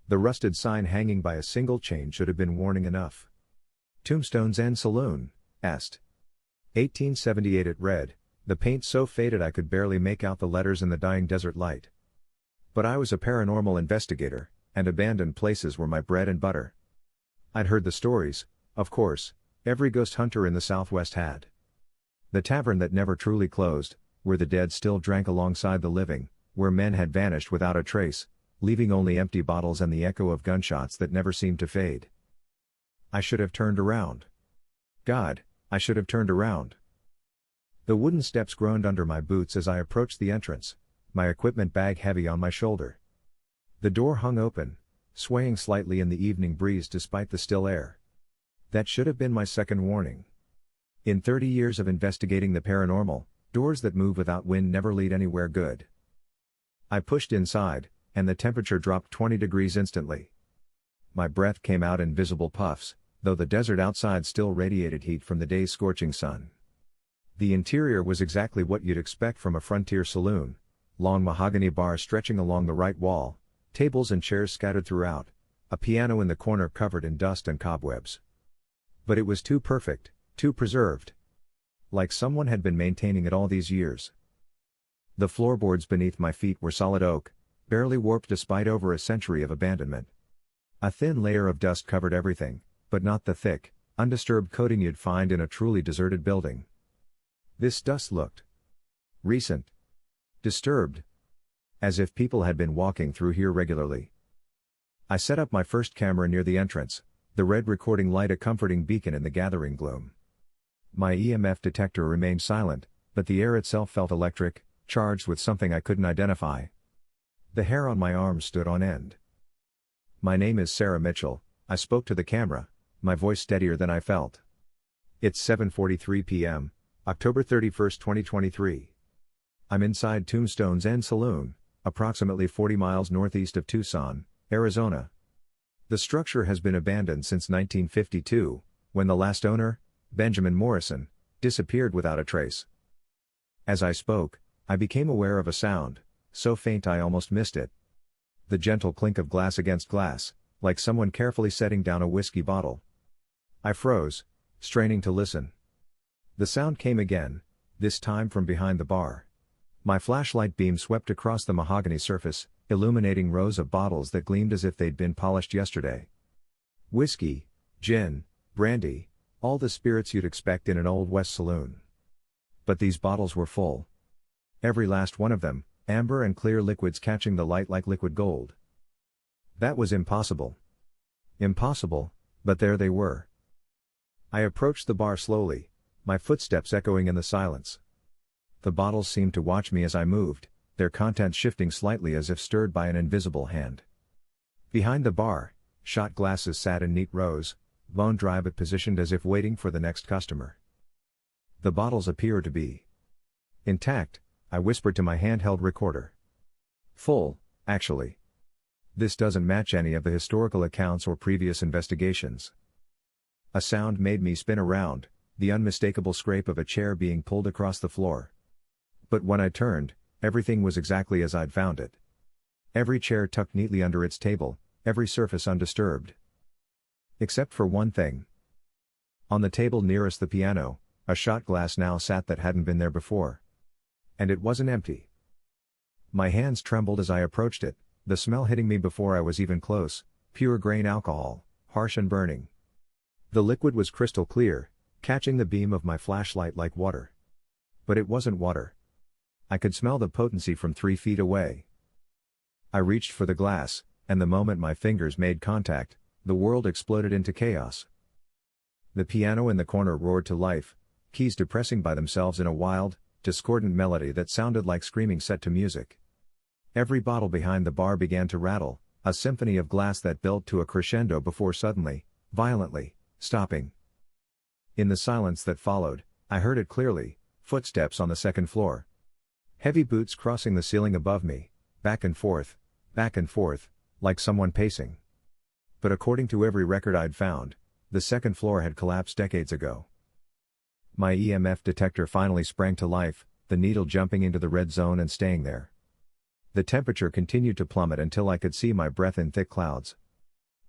The rusted sign hanging by a single chain should have been warning enough. Tombstone's End Saloon, Est. 1878 it read, the paint so faded I could barely make out the letters in the dying desert light. But I was a paranormal investigator, and abandoned places were my bread and butter. I'd heard the stories, of course, every ghost hunter in the Southwest had. The tavern that never truly closed, where the dead still drank alongside the living, where men had vanished without a trace, leaving only empty bottles and the echo of gunshots that never seemed to fade. I should have turned around. God, I should have turned around. The wooden steps groaned under my boots as I approached the entrance, my equipment bag heavy on my shoulder. The door hung open, swaying slightly in the evening breeze despite the still air. That should have been my second warning. In 30 years of investigating the paranormal, doors that move without wind never lead anywhere good. I pushed inside, and the temperature dropped 20 degrees instantly. My breath came out in visible puffs, though the desert outside still radiated heat from the day's scorching sun. The interior was exactly what you'd expect from a frontier saloon: long mahogany bars stretching along the right wall, tables and chairs scattered throughout, a piano in the corner covered in dust and cobwebs. But it was too perfect, too preserved. Like someone had been maintaining it all these years. The floorboards beneath my feet were solid oak, barely warped despite over a century of abandonment. A thin layer of dust covered everything, but not the thick, undisturbed coating you'd find in a truly deserted building. This dust looked recent, disturbed, as if people had been walking through here regularly. I set up my first camera near the entrance, the red recording light a comforting beacon in the gathering gloom. My EMF detector remained silent, but the air itself felt electric, charged with something I couldn't identify. The hair on my arms stood on end. My name is Sarah Mitchell, I spoke to the camera, my voice steadier than I felt. It's 7:43 p.m., October 31, 2023. I'm inside Tombstone's End Saloon, approximately 40 miles northeast of Tucson, Arizona. The structure has been abandoned since 1952, when the last owner, Benjamin Morrison, disappeared without a trace. As I spoke, I became aware of a sound, so faint I almost missed it. The gentle clink of glass against glass, like someone carefully setting down a whiskey bottle. I froze, straining to listen. The sound came again, this time from behind the bar. My flashlight beam swept across the mahogany surface, illuminating rows of bottles that gleamed as if they'd been polished yesterday. Whiskey, gin, brandy, all the spirits you'd expect in an Old West saloon. But these bottles were full. Every last one of them, amber and clear liquids catching the light like liquid gold. That was impossible. Impossible, but there they were. I approached the bar slowly, my footsteps echoing in the silence. The bottles seemed to watch me as I moved, their contents shifting slightly as if stirred by an invisible hand. Behind the bar, shot glasses sat in neat rows, bone dry but positioned as if waiting for the next customer. The bottles appeared to be intact, I whispered to my handheld recorder. Full, actually. This doesn't match any of the historical accounts or previous investigations. A sound made me spin around, the unmistakable scrape of a chair being pulled across the floor. But when I turned, everything was exactly as I'd found it. Every chair tucked neatly under its table, every surface undisturbed. Except for one thing. On the table nearest the piano, a shot glass now sat that hadn't been there before. And it wasn't empty. My hands trembled as I approached it, the smell hitting me before I was even close, pure grain alcohol, harsh and burning. The liquid was crystal clear, catching the beam of my flashlight like water. But it wasn't water. I could smell the potency from 3 feet away. I reached for the glass, and the moment my fingers made contact, the world exploded into chaos. The piano in the corner roared to life, keys depressing by themselves in a wild, discordant melody that sounded like screaming set to music. Every bottle behind the bar began to rattle, a symphony of glass that built to a crescendo before suddenly, violently, stopping. In the silence that followed, I heard it clearly, footsteps on the second floor. Heavy boots crossing the ceiling above me, back and forth, like someone pacing. But according to every record I'd found, the second floor had collapsed decades ago. My EMF detector finally sprang to life, the needle jumping into the red zone and staying there. The temperature continued to plummet until I could see my breath in thick clouds.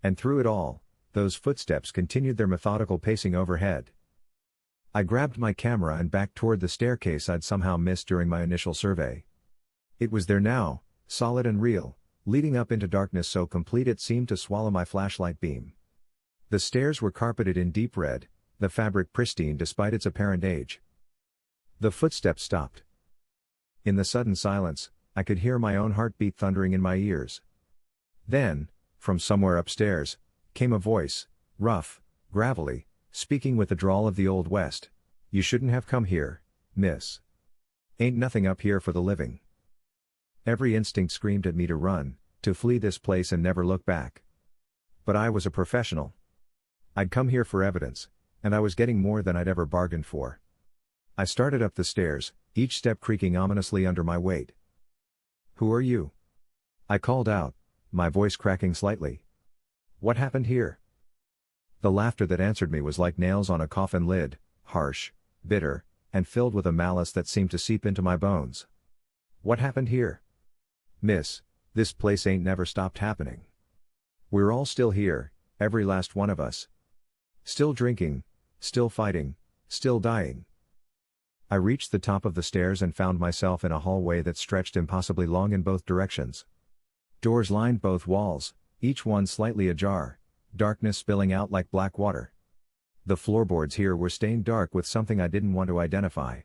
And through it all, those footsteps continued their methodical pacing overhead. I grabbed my camera and backed toward the staircase I'd somehow missed during my initial survey. It was there now, solid and real, leading up into darkness so complete it seemed to swallow my flashlight beam. The stairs were carpeted in deep red, the fabric pristine despite its apparent age. The footsteps stopped. In the sudden silence, I could hear my own heartbeat thundering in my ears. Then, from somewhere upstairs, came a voice, rough, gravelly, speaking with the drawl of the Old West. "You shouldn't have come here, miss. Ain't nothing up here for the living." Every instinct screamed at me to run, to flee this place and never look back. But I was a professional. I'd come here for evidence, and I was getting more than I'd ever bargained for. I started up the stairs, each step creaking ominously under my weight. "Who are you?" I called out, my voice cracking slightly. "What happened here?" The laughter that answered me was like nails on a coffin lid, harsh, bitter, and filled with a malice that seemed to seep into my bones. "What happened here? Miss, this place ain't never stopped happening. We're all still here, every last one of us. Still drinking, still fighting, still dying." I reached the top of the stairs and found myself in a hallway that stretched impossibly long in both directions. Doors lined both walls, each one slightly ajar, darkness spilling out like black water. The floorboards here were stained dark with something I didn't want to identify.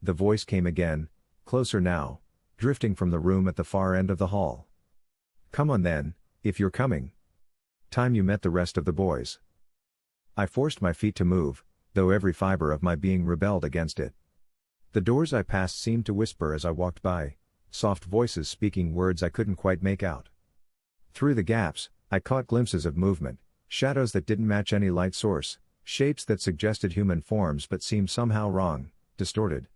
The voice came again, closer now, drifting from the room at the far end of the hall. "Come on then, if you're coming. Time you met the rest of the boys." I forced my feet to move, though every fiber of my being rebelled against it. The doors I passed seemed to whisper as I walked by, soft voices speaking words I couldn't quite make out. Through the gaps, I caught glimpses of movement, shadows that didn't match any light source, shapes that suggested human forms but seemed somehow wrong, distorted.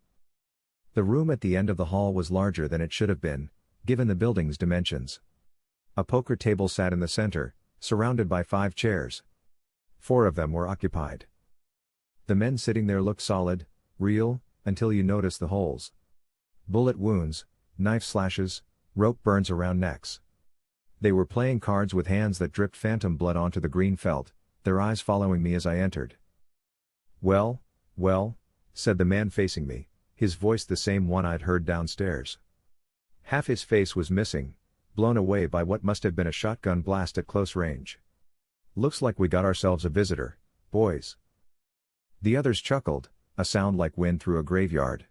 The room at the end of the hall was larger than it should have been, given the building's dimensions. A poker table sat in the center, surrounded by 5 chairs. 4 of them were occupied. The men sitting there looked solid, real, until you noticed the holes. Bullet wounds, knife slashes, rope burns around necks. They were playing cards with hands that dripped phantom blood onto the green felt, their eyes following me as I entered. Well," said the man facing me, his voice the same one I'd heard downstairs. Half his face was missing, blown away by what must have been a shotgun blast at close range. "Looks like we got ourselves a visitor, boys." The others chuckled, a sound like wind through a graveyard.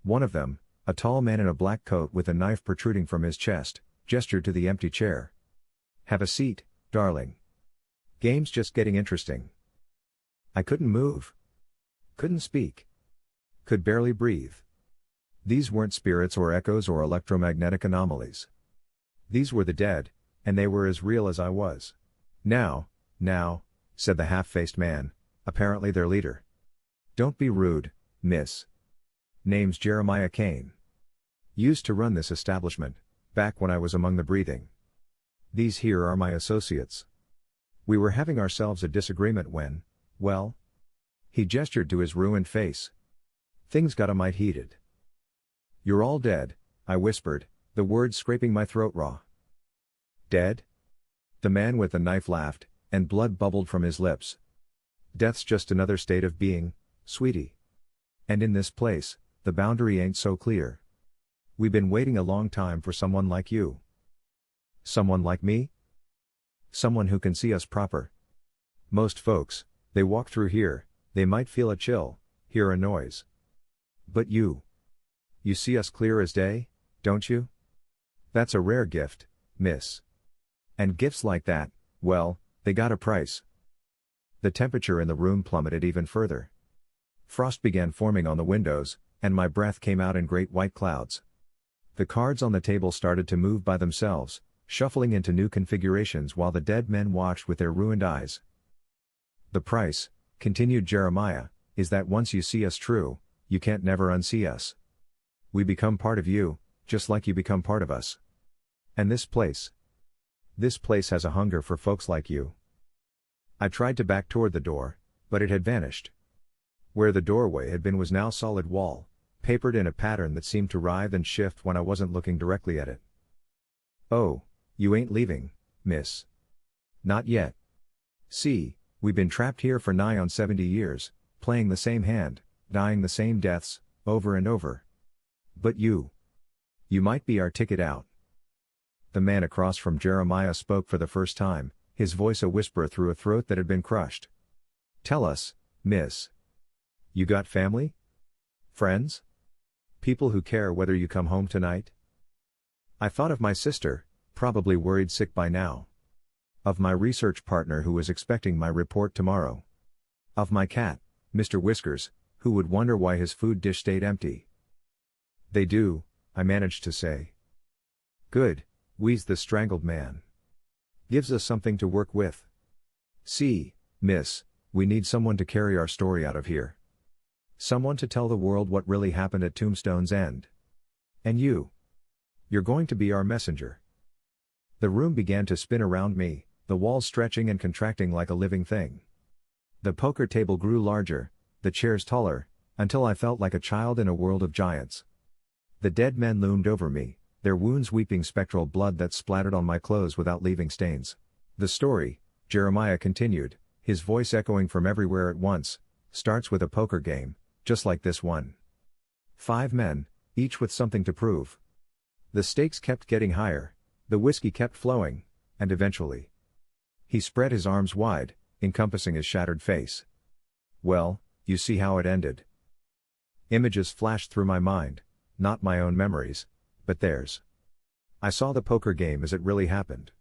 One of them, a tall man in a black coat with a knife protruding from his chest, gestured to the empty chair. "Have a seat, darling. Game's just getting interesting." I couldn't move. Couldn't speak. Could barely breathe. These weren't spirits or echoes or electromagnetic anomalies. These were the dead, and they were as real as I was. Now, said the half-faced man, apparently their leader. "Don't be rude, miss. Name's Jeremiah Kane. Used to run this establishment, back when I was among the breathing. These here are my associates. We were having ourselves a disagreement when, well..." He gestured to his ruined face. "Things got a mite heated." "You're all dead," I whispered, the words scraping my throat raw. "Dead?" The man with the knife laughed, and blood bubbled from his lips. "Death's just another state of being, sweetie. And in this place, the boundary ain't so clear. We been waiting a long time for someone like you." "Someone like me?" "Someone who can see us proper. Most folks, they walk through here, they might feel a chill, hear a noise. But you see us clear as day, don't you? That's a rare gift, miss. And gifts like that, well, they got a price." The temperature in the room plummeted even further. Frost began forming on the windows, and my breath came out in great white clouds. The cards on the table started to move by themselves, shuffling into new configurations while the dead men watched with their ruined eyes. "The price," continued Jeremiah, "is that once you see us true, you can't never unsee us. We become part of you, just like you become part of us. And this place has a hunger for folks like you." I tried to back toward the door, but it had vanished. Where the doorway had been was now solid wall, papered in a pattern that seemed to writhe and shift when I wasn't looking directly at it. "Oh, you ain't leaving, miss." "Not yet. See, we've been trapped here for nigh on 70 years, playing the same hand, dying the same deaths, over and over. But you might be our ticket out." The man across from Jeremiah spoke for the first time, his voice a whisper through a throat that had been crushed. "Tell us, miss. You got family? Friends? People who care whether you come home tonight?" I thought of my sister, probably worried sick by now. Of my research partner who was expecting my report tomorrow. Of my cat, Mr. Whiskers, who would wonder why his food dish stayed empty. "They do," I managed to say. "Good," wheezed the strangled man. "Gives us something to work with. See, miss, we need someone to carry our story out of here. Someone to tell the world what really happened at Tombstone's end. And you're going to be our messenger." The room began to spin around me, the walls stretching and contracting like a living thing. The poker table grew larger, the chairs taller, until I felt like a child in a world of giants. The dead men loomed over me, their wounds weeping spectral blood that splattered on my clothes without leaving stains. "The story," Jeremiah continued, his voice echoing from everywhere at once, "starts with a poker game, just like this one. 5 men, each with something to prove. The stakes kept getting higher, the whiskey kept flowing, and eventually..." He spread his arms wide, encompassing his shattered face. "Well, you see how it ended." Images flashed through my mind, not my own memories, but theirs. I saw the poker game as it really happened.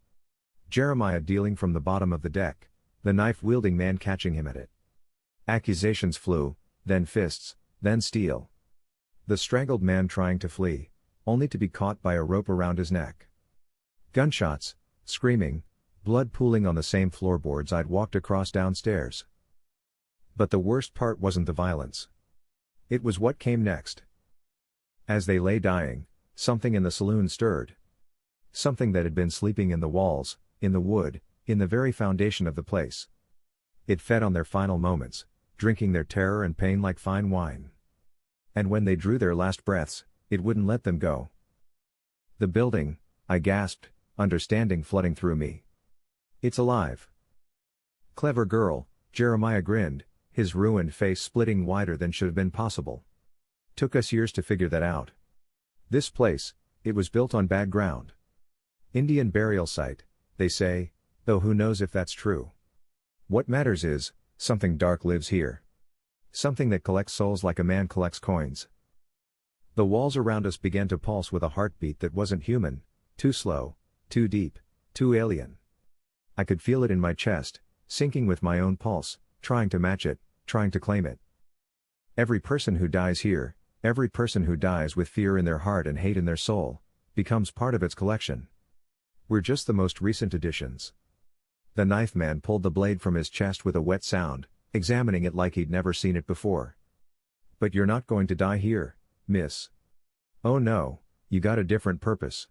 Jeremiah dealing from the bottom of the deck, the knife-wielding man catching him at it. Accusations flew, then fists, then steel. The strangled man trying to flee, only to be caught by a rope around his neck. Gunshots, screaming, blood pooling on the same floorboards I'd walked across downstairs. But the worst part wasn't the violence. It was what came next. As they lay dying, something in the saloon stirred. Something that had been sleeping in the walls, in the wood, in the very foundation of the place. It fed on their final moments, drinking their terror and pain like fine wine. And when they drew their last breaths, it wouldn't let them go. "The building," I gasped, understanding flooding through me. "It's alive." "Clever girl," Jeremiah grinned, his ruined face splitting wider than should have been possible. "Took us years to figure that out. This place, it was built on bad ground. Indian burial site, they say, though who knows if that's true. What matters is, something dark lives here. Something that collects souls like a man collects coins." The walls around us began to pulse with a heartbeat that wasn't human, too slow, too deep, too alien. I could feel it in my chest, syncing with my own pulse, trying to match it, trying to claim it. Every person who dies here, every person who dies with fear in their heart and hate in their soul, becomes part of its collection. We're just the most recent additions. The knife man pulled the blade from his chest with a wet sound, examining it like he'd never seen it before. "But you're not going to die here, miss. Oh no, you got a different purpose."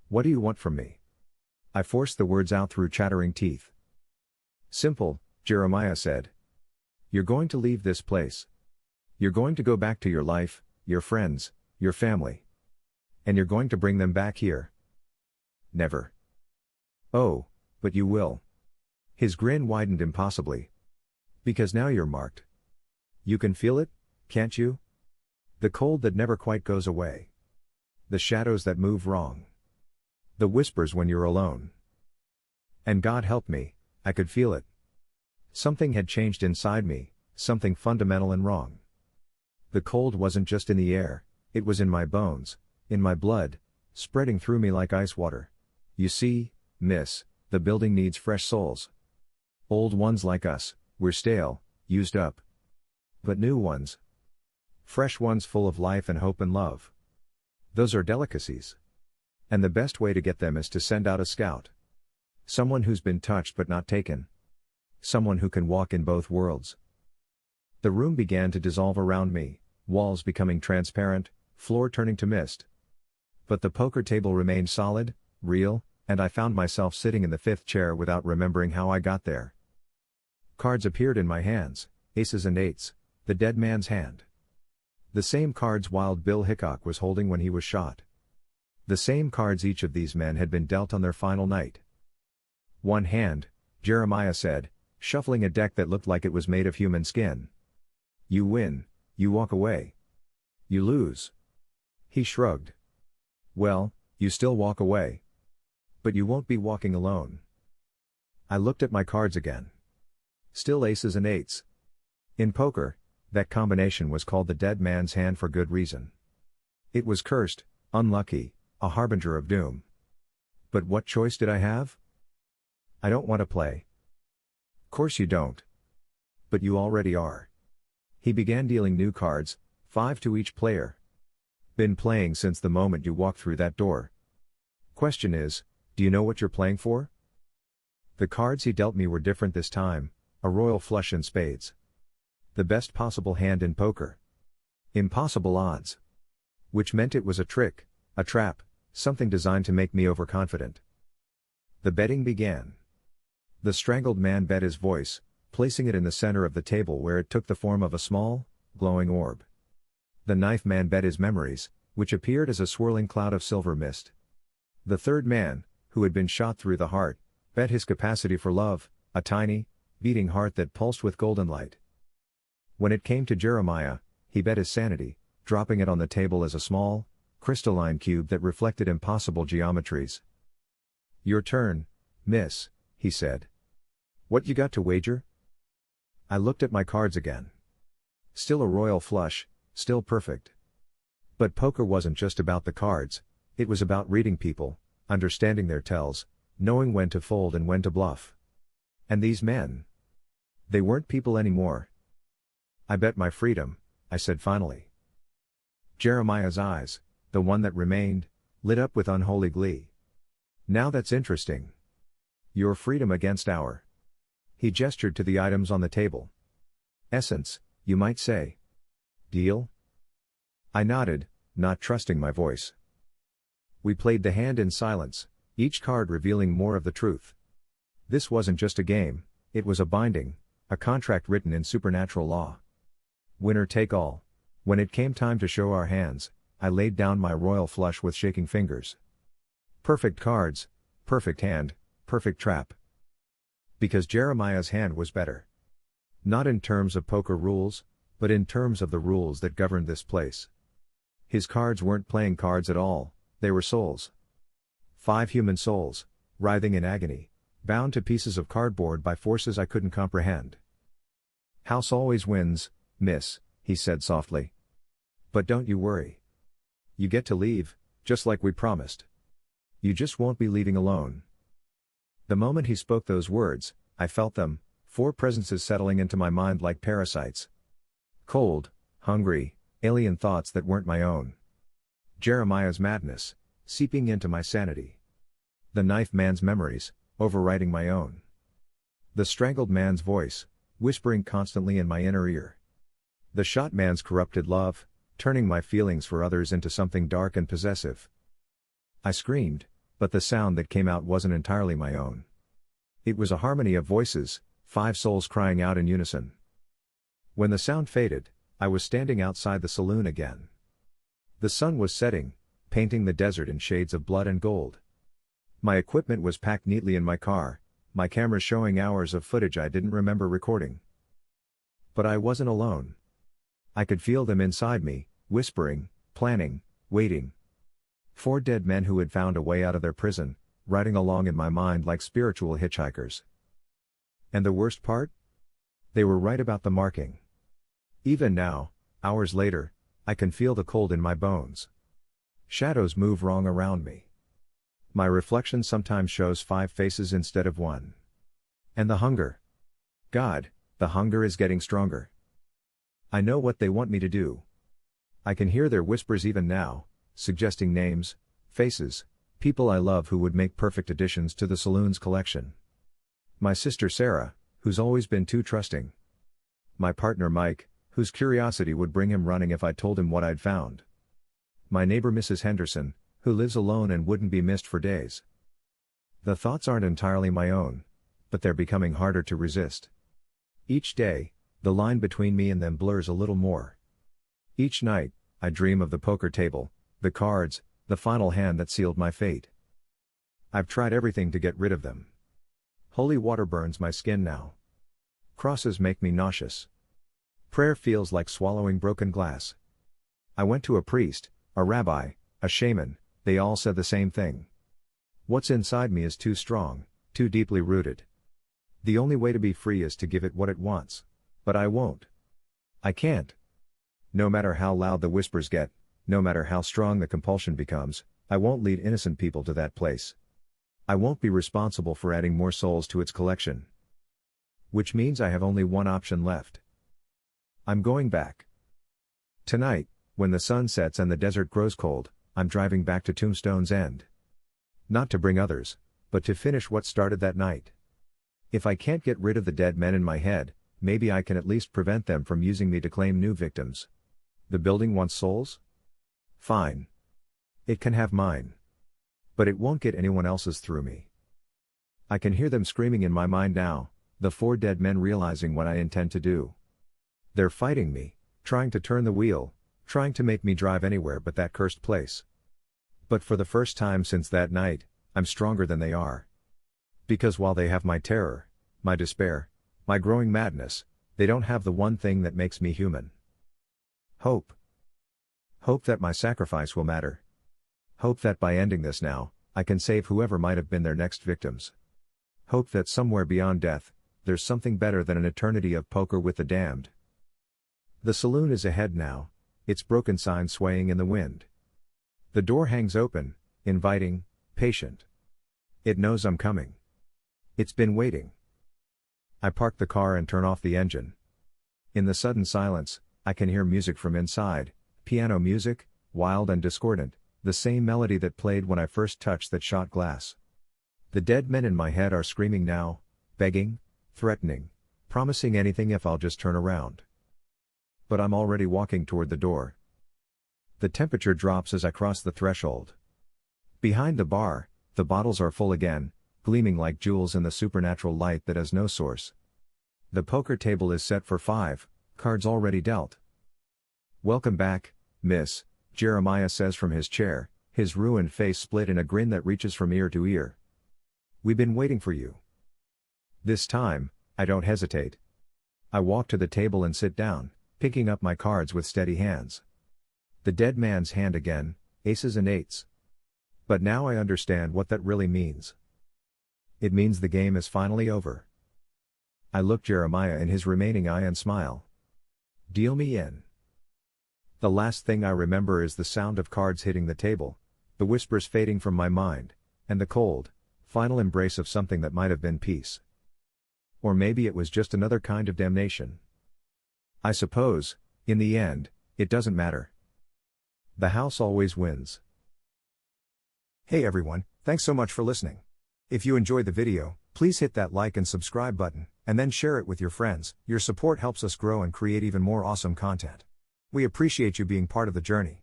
"What do you want from me?" I forced the words out through chattering teeth. "Simple," Jeremiah said. "You're going to leave this place. You're going to go back to your life, your friends, your family. And you're going to bring them back here." "Never." "Oh, but you will." His grin widened impossibly. "Because now you're marked. You can feel it, can't you? The cold that never quite goes away. The shadows that move wrong. The whispers when you're alone." And God help me, I could feel it. Something had changed inside me, something fundamental and wrong. The cold wasn't just in the air, it was in my bones, in my blood, spreading through me like ice water. "You see, miss, the building needs fresh souls. Old ones like us, we're stale, used up. But new ones. Fresh ones full of life and hope and love. Those are delicacies. And the best way to get them is to send out a scout. Someone who's been touched but not taken. Someone who can walk in both worlds." The room began to dissolve around me, walls becoming transparent, floor turning to mist. But the poker table remained solid, real, and I found myself sitting in the 5th chair without remembering how I got there. Cards appeared in my hands, aces and eights, the dead man's hand. The same cards Wild Bill Hickok was holding when he was shot. The same cards each of these men had been dealt on their final night. One hand, Jeremiah said, shuffling a deck that looked like it was made of human skin. You win, you walk away. You lose. He shrugged. Well, you still walk away. But you won't be walking alone. I looked at my cards again. Still aces and eights. In poker, that combination was called the dead man's hand for good reason. It was cursed, unlucky, a harbinger of doom. But what choice did I have? I don't want to play. Course you don't. But you already are. He began dealing new cards, 5 to each player. Been playing since the moment you walked through that door. Question is, do you know what you're playing for? The cards he dealt me were different this time, a royal flush in spades. The best possible hand in poker. Impossible odds. Which meant it was a trick, a trap, something designed to make me overconfident. The betting began. The strangled man bet his voice, placing it in the center of the table where it took the form of a small, glowing orb. The knife man bet his memories, which appeared as a swirling cloud of silver mist. The third man, who had been shot through the heart, bet his capacity for love, a tiny, beating heart that pulsed with golden light. When it came to Jeremiah, he bet his sanity, dropping it on the table as a small, crystalline cube that reflected impossible geometries. Your turn, miss, he said. What you got to wager? I looked at my cards again. Still a royal flush, still perfect. But poker wasn't just about the cards, it was about reading people, understanding their tells, knowing when to fold and when to bluff. And these men? They weren't people anymore. I bet my freedom, I said finally. Jeremiah's eyes, the one that remained, lit up with unholy glee. Now that's interesting. Your freedom against our. He gestured to the items on the table. Essence, you might say. Deal? I nodded, not trusting my voice. We played the hand in silence, each card revealing more of the truth. This wasn't just a game, it was a binding, a contract written in supernatural law. Winner take all. When it came time to show our hands, I laid down my royal flush with shaking fingers. Perfect cards, perfect hand, perfect trap. Because Jeremiah's hand was better. Not in terms of poker rules, but in terms of the rules that governed this place. His cards weren't playing cards at all, they were souls. 5 human souls, writhing in agony, bound to pieces of cardboard by forces I couldn't comprehend. House always wins, miss, he said softly. But don't you worry. You get to leave, just like we promised. You just won't be leaving alone. The moment he spoke those words, I felt them, 4 presences settling into my mind like parasites. Cold, hungry, alien thoughts that weren't my own. Jeremiah's madness, seeping into my sanity. The knife man's memories, overriding my own. The strangled man's voice, whispering constantly in my inner ear. The shot man's corrupted love, turning my feelings for others into something dark and possessive. I screamed, but the sound that came out wasn't entirely my own. It was a harmony of voices, 5 souls crying out in unison. When the sound faded, I was standing outside the saloon again. The sun was setting, painting the desert in shades of blood and gold. My equipment was packed neatly in my car, my camera showing hours of footage I didn't remember recording. But I wasn't alone. I could feel them inside me, whispering, planning, waiting. 4 dead men who had found a way out of their prison, riding along in my mind like spiritual hitchhikers. And the worst part? They were right about the marking. Even now, hours later, I can feel the cold in my bones. Shadows move wrong around me. My reflection sometimes shows 5 faces instead of 1. And the hunger. God, the hunger is getting stronger. I know what they want me to do. I can hear their whispers even now, suggesting names, faces, people I love who would make perfect additions to the saloon's collection. My sister Sarah, who's always been too trusting. My partner Mike, whose curiosity would bring him running if I told him what I'd found. My neighbor Mrs. Henderson, who lives alone and wouldn't be missed for days. The thoughts aren't entirely my own, but they're becoming harder to resist. Each day, the line between me and them blurs a little more. Each night, I dream of the poker table, the cards, the final hand that sealed my fate. I've tried everything to get rid of them. Holy water burns my skin now. Crosses make me nauseous. Prayer feels like swallowing broken glass. I went to a priest, a rabbi, a shaman, they all said the same thing. What's inside me is too strong, too deeply rooted. The only way to be free is to give it what it wants. But I won't. I can't. No matter how loud the whispers get, no matter how strong the compulsion becomes, I won't lead innocent people to that place. I won't be responsible for adding more souls to its collection. Which means I have only one option left. I'm going back. Tonight, when the sun sets and the desert grows cold, I'm driving back to Tombstone's End. Not to bring others, but to finish what started that night. If I can't get rid of the dead men in my head, maybe I can at least prevent them from using me to claim new victims. The building wants souls? Fine. It can have mine. But it won't get anyone else's through me. I can hear them screaming in my mind now, the 4 dead men realizing what I intend to do. They're fighting me, trying to turn the wheel, trying to make me drive anywhere but that cursed place. But for the first time since that night, I'm stronger than they are. Because while they have my terror, my despair, my growing madness, they don't have the one thing that makes me human. Hope. Hope that my sacrifice will matter. Hope that by ending this now, I can save whoever might have been their next victims. Hope that somewhere beyond death, there's something better than an eternity of poker with the damned. The saloon is ahead now, its broken sign swaying in the wind. The door hangs open, inviting, patient. It knows I'm coming. It's been waiting. I park the car and turn off the engine. In the sudden silence, I can hear music from inside, piano music, wild and discordant, the same melody that played when I first touched that shot glass. The dead men in my head are screaming now, begging, threatening, promising anything if I'll just turn around. But I'm already walking toward the door. The temperature drops as I cross the threshold. Behind the bar, the bottles are full again, gleaming like jewels in the supernatural light that has no source. The poker table is set for 5, cards already dealt. "Welcome back, miss," Jeremiah says from his chair, his ruined face split in a grin that reaches from ear to ear. "We've been waiting for you." This time, I don't hesitate. I walk to the table and sit down, picking up my cards with steady hands. The dead man's hand again, aces and eights. But now I understand what that really means. It means the game is finally over. I look Jeremiah in his remaining eye and smile. Deal me in. The last thing I remember is the sound of cards hitting the table, the whispers fading from my mind, and the cold, final embrace of something that might have been peace. Or maybe it was just another kind of damnation. I suppose, in the end, it doesn't matter. The house always wins. Hey everyone, thanks so much for listening. If you enjoyed the video, please hit that like and subscribe button, and then share it with your friends. Your support helps us grow and create even more awesome content. We appreciate you being part of the journey.